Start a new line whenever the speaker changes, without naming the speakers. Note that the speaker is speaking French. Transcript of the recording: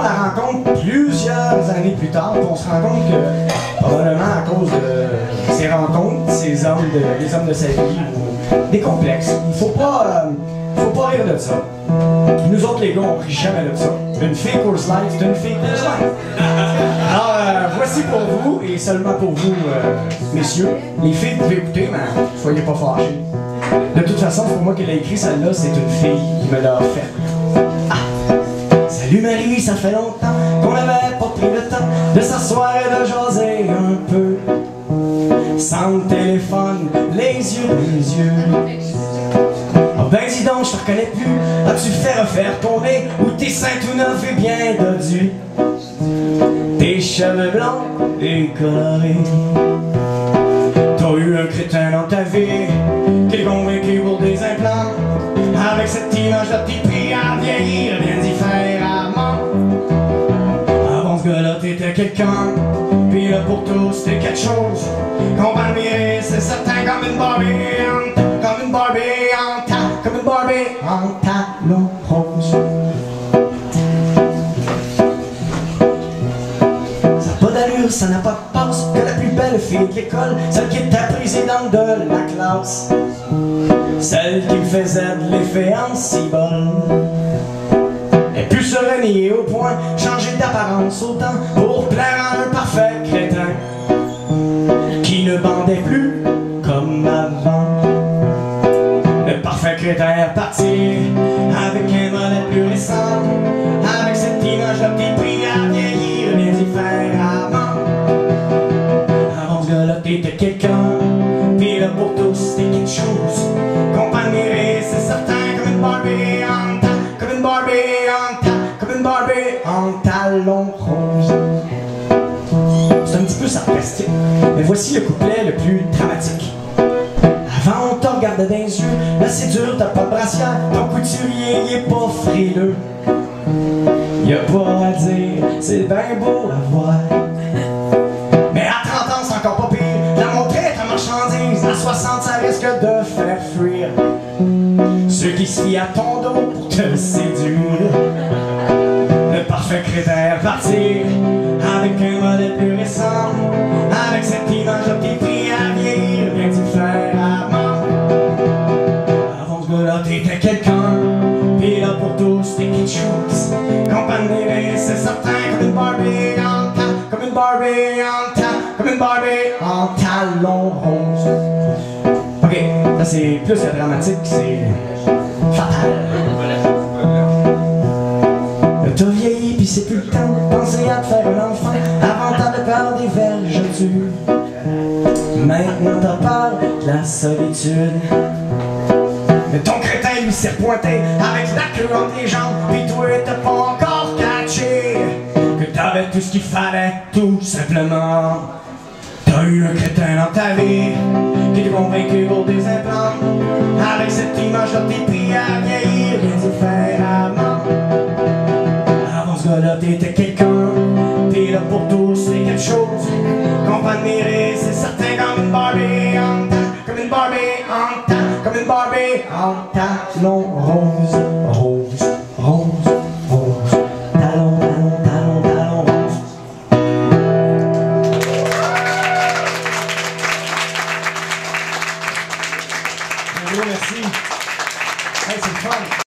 la rencontre plusieurs années plus tard, on se rend compte que, probablement à cause de ces rencontres, les hommes de sa vie, ou des complexes, il faut pas rire de ça. Nous autres, les gars, on rit jamais de ça. Une fille Coors Light, c'est une fille Coors Light. Alors, voici pour vous, et seulement pour vous, messieurs. Les filles, vous pouvez écouter, mais soyez pas fâchés. De toute façon, pour moi qu'elle a écrit celle-là, c'est une fille qui me l'a offerte. Ah! Salut Marie, ça fait longtemps qu'on n'avait pas pris le temps de s'asseoir et de jaser un peu. Sans le téléphone, les yeux. Oh ben dis donc, je te reconnais plus. As-tu fait refaire ton nez ou tes seins tout neufs et bien dodus? Tes cheveux blancs et colorés. T'as eu un crétin dans ta vie qui est convaincu pour des implants. Avec cette image de t'es pris à vieillir bien différemment. Avant ce gars-là t'étais quelqu'un, puis là pour tous t'es quelque chose qu'on va admirer, c'est certain, comme une Barbie en talons roses. Ça n'a pas d'allure, ça n'a pas de passe, que la plus belle fille de l'école, celle qui était présidente de la classe, celle qui me faisait de l'effet en cibole. Et plus se renier au point, changer d'apparence autant pour plaire à un parfait crétin qui ne bandait plus comme avant. Le parfait crétin est parti avec un modèle plus récent, avec cette image-là qui pris à vieillir bien différemment. Avant ce gars-là t'étais quelqu'un, puis là pour tous t'es quelque chose qu'on peut admirer, c'est certain, comme une Barbie en talons roses. C'est un petit peu sarcastique, mais voici le couplet le plus dramatique. Avant on te regardait dans les yeux, là c'est dur, t'as pas de brassière, ton couturier il est pas frileux. Y'a pas à dire, c'est ben beau à voir. Mais à 30 ans c'est encore pas pire, la montre est ta marchandise, à 60 ça risque de faire fuir ceux qui se fient à ton dos pour te séduire. Le parfait crétin est parti avec un modèle plus récent, avec cette image qui est pris à vieillir bien différemment. Avant ce gars-là t'étais quelqu'un, puis là pour tous t'es quelque chose qu'on peut admirer, c'est certain, comme une Barbie en talons roses. Ok, ça c'est plus dramatique, c'est fatal. T'as vieilli pis c'est plus le temps de penser à te faire un enfant. Avant t'avais peur des vergetures, maintenant t'as peur de la solitude. Mais ton crétin lui s'est pointé avec la queue entre les jambes, pis toi t'as pas encore catché que t'avais tout ce qu'il fallait, tout simplement. T'as eu un crétin dans ta vie qui est convaincu pour des implants, avec cette image-là t'es pris à vieillir bien différemment. Avant ce gars-là t'étais quelqu'un, pis là pour tous c'est quelque chose qu'on peut admirer, c'est certain, comme une Barbie en talons roses.